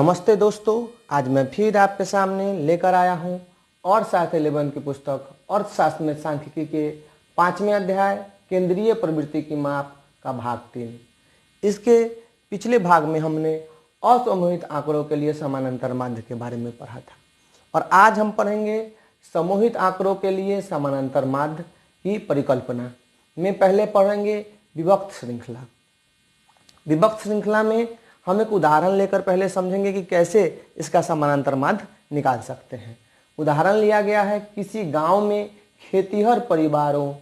नमस्ते दोस्तों, आज मैं फिर आपके सामने लेकर आया हूं अर्थशास्त्र 11 की पुस्तक अर्थशास्त्र में सांख्यिकी के 5वें अध्याय केंद्रीय प्रवृत्ति की माप का भाग 3। इसके पिछले भाग में हमने असमूहित आंकड़ों के लिए समानांतर माध्य के बारे में पढ़ा था और आज हम पढ़ेंगे समूहित आंकड़ों के लिए समानांतर माध्य की परिकल्पना में। पहले पढ़ेंगे विभक्त श्रृंखला। विभक्त श्रृंखला में हम एक उदाहरण लेकर पहले समझेंगे कि कैसे इसका समानांतर माध्य निकाल सकते हैं। उदाहरण लिया गया है किसी गांव में खेतीहर परिवारों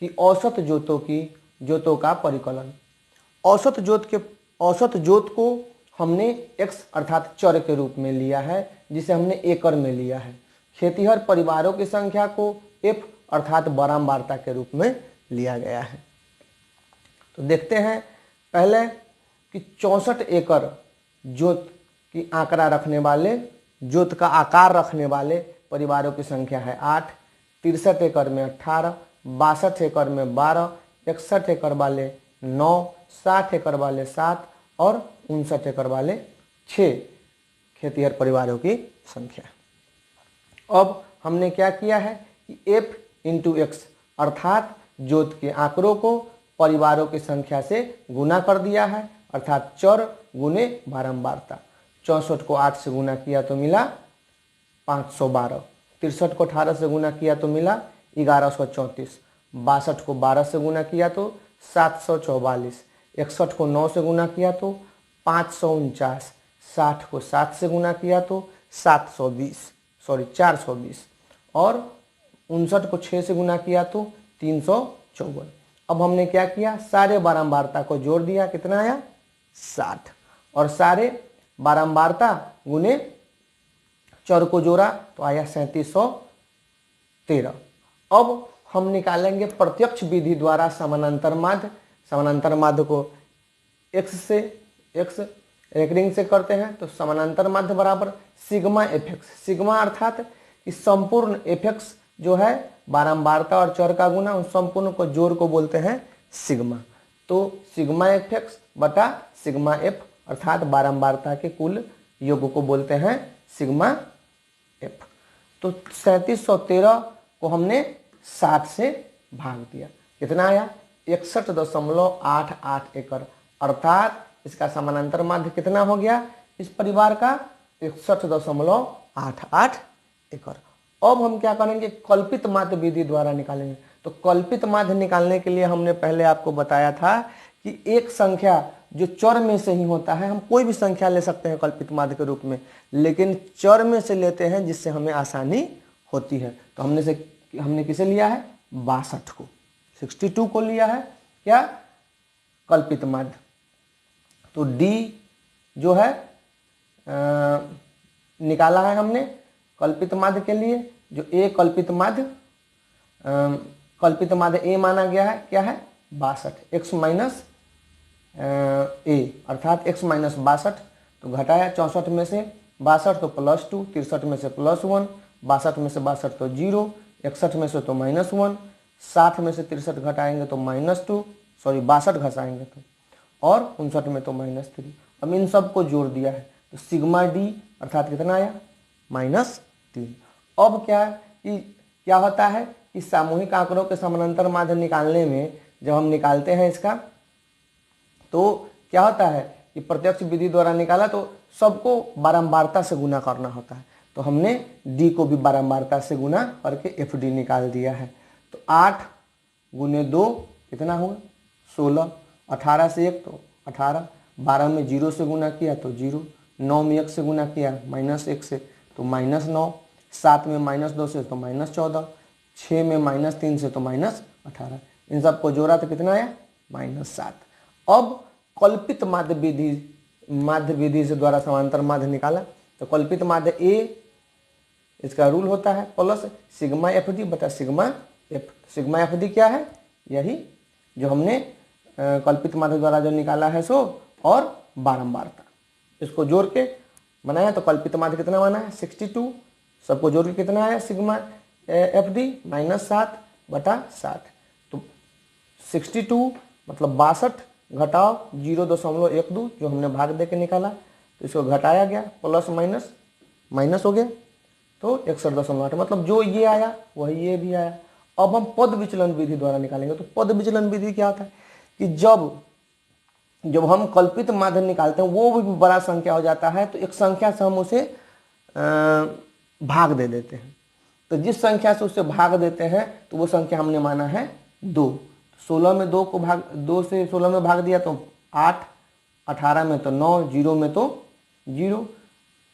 की औसत जोतों का परिकलन। औसत जोत को हमने x अर्थात चर के रूप में लिया है, जिसे हमने एकड़ में लिया है। खेतीहर परिवारों की संख्या को f अर्थात बारंबारता के रूप में लिया गया है। तो देखते हैं पहले कि 64 एकड़ जोत की आंकड़ा रखने वाले, जोत का आकार रखने वाले परिवारों की संख्या है 8। 63 एकड़ में 18, 62 एकड़ में 12, 61 एकड़ वाले 9, 60 एकड़ वाले 7 और 59 एकड़ वाले 6 खेतीहर परिवारों की संख्या। अब हमने क्या किया है कि f इंटू x अर्थात जोत के आंकड़ों को परिवारों की संख्या से गुना कर दिया है, अर्थात चर गुने बारंबारता। 64 को 8 से गुना किया तो मिला 512, 63 को 18 से गुना किया तो मिला 1134, 62 को 12 से गुना किया तो 744, 61 को 9 से गुना किया तो 549, 60 को 7 से गुना किया तो 420 और 59 को 6 से गुना किया तो 354। अब हमने क्या किया, सारे बारंबारता को जोड़ दिया, कितना आया 60, और सारे बारंबारता गुने चर को जोड़ा तो आया 3713। अब हम निकालेंगे प्रत्यक्ष विधि द्वारा समानांतर माध्य। समानांतर माध्य को x रेकरिंग से करते हैं तो समानांतर माध्य बराबर सिग्मा fx। सिग्मा अर्थात कि संपूर्ण fx जो है बारंबारता और चर का गुना, उन संपूर्ण को जोड़ को बोलते हैं सिग्मा। तो सिग्मा fx बटा सिग्मा f अर्थात बारंबारता के कुल योग को बोलते हैं सिग्मा f। तो 3713 को हमने 60 से भाग दिया, कितना आया 61.88 एकड़, अर्थात इसका समानांतर माध्य कितना हो गया इस परिवार का 61.88 एकड़। अब हम क्या करेंगे, कल्पित माध्य विधि द्वारा निकालेंगे। तो कल्पित माध्य निकालने के लिए हमने पहले आपको बताया था कि एक संख्या जो चर में से ही होता है, हम कोई भी संख्या ले सकते हैं कल्पित माध्य के रूप में, लेकिन चर में से लेते हैं जिससे हमें आसानी होती है। तो हमने किसे लिया है 62 को, 62 को लिया है क्या कल्पित माध्य। तो d जो है निकाला है हमने कल्पित माध्य के लिए, जो a कल्पित माध्य a माना गया है, क्या है 62, x माइनस a अर्थात x माइनस 62। तो घटाया 64 में से 62 तो +2, 63 में से +1, 62 में से 62 तो 0, 61 में से तो -1, 60 में से 63 घटाएंगे तो -2, 62 घटाएंगे तो, और 59 में तो -3। अब इन सब को जोड़ दिया है तो सिग्मा d अर्थात कितना आया -3। अब क्या होता है कि सामूहिक आंकड़ों के समानांतर माध्य निकालने में जब हम निकालते हैं इसका, तो क्या होता है कि प्रत्यक्ष विधि द्वारा निकाला तो सबको बारंबारता से गुना करना होता है। तो हमने d को भी बारंबारता से गुना करके fd निकाल दिया है। तो 8 गुने 2 कितना हुआ 16, 18 से 1 तो 18, 12 में 0 से गुना किया तो 0, 9 में 1 से गुना किया -1 से तो -9, 7 में -2 से तो -14, 6 में -3 से तो -18। इन सब को जोड़ा तो कितना आया -7। अब कल्पित माध्य विधि से द्वारा समांतर माध्य निकाला तो कल्पित माध्य a, इसका रूल होता है प्लस सिग्मा fd बटा सिग्मा f। सिग्मा fd क्या है, यही जो हमने कल्पित माध्य द्वारा जो निकाला है सो, और बारंबारता इसको जोड़ के बनाया। तो कल्पित माध्य कितना बना है 62, सबको जोड़ के कितना आया सिग्मा fd -7 बटा 60। तो 62 मतलब 62 घटाओ 0.12 जो हमने भाग दे के निकाला, तो इसको घटाया गया, प्लस माइनस माइनस हो गया, तो 61.8, मतलब जो ये आया वही ये भी आया। अब हम पद विचलन विधि द्वारा निकालेंगे। तो पद विचलन विधि क्या होता है कि जब हम कल्पित माध्य निकालते हैं वो भी बड़ा संख्या हो जाता है, तो एक संख्या से हम उसे भाग दे देते हैं। तो जिस संख्या से उससे भाग देते हैं तो वो संख्या हमने माना है 2। 16 में 2 को भाग 2 से 16 में भाग दिया तो 8, 18 में तो 9, 0 में तो 0,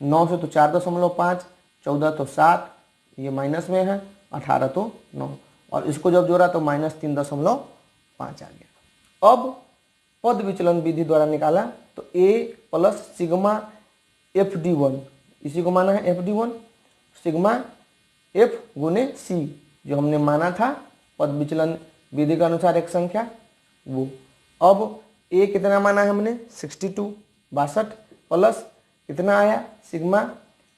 9 से तो 4.5, 14 तो 7, ये माइनस में है, 18 तो 9, और इसको जब जोड़ा तो -3.5 आ गया। अब पद विचलन विधि द्वारा निकाला तो a प्लस सिग्मा FD1, इसी को माना है FD1, सिग्मा F गुने C, जो हमने माना था पद विचलन विधि के अनुसार एक संख्या वो। अब a कितना माना है हमने 62 प्लस कितना आया सिग्मा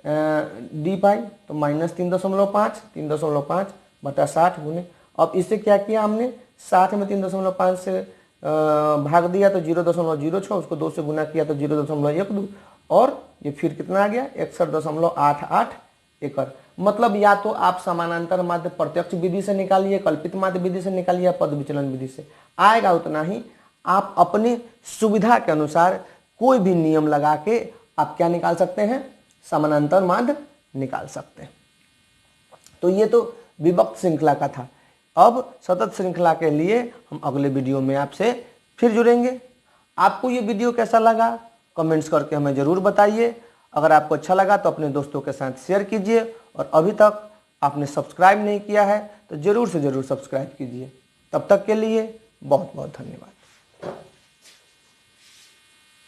D पाई तो -3.5, 3.5 बटा 60 गुने। अब इससे क्या किया हमने, 60 में 3.5 से भाग दिया तो 0.06, उसको 2 से गुना किया तो 0.12, और ये फिर कितना आ गया 61.88 एकड़। मतलब या तो आप समानांतर माध्य प्रत्यक्ष विधि से निकालिए, कल्पित माध्य विधि से निकालिए, पद विचलन विधि से, आएगा उतना ही। आप अपनी सुविधा के अनुसार कोई भी नियम लगा के आप क्या निकाल सकते हैं, समानांतर माध्य निकाल सकते हैं। तो ये तो विभक्त श्रृंखला का था। अब सतत श्रृंखला के लिए हम अगले वीडियो में आपसे फिर जुड़ेंगे। आपको ये वीडियो कैसा लगा कमेंट्स करके हमें ज़रूर बताइए। अगर आपको अच्छा लगा तो अपने दोस्तों के साथ शेयर कीजिए, और अभी तक आपने सब्सक्राइब नहीं किया है तो ज़रूर से ज़रूर सब्सक्राइब कीजिए। तब तक के लिए बहुत बहुत धन्यवाद।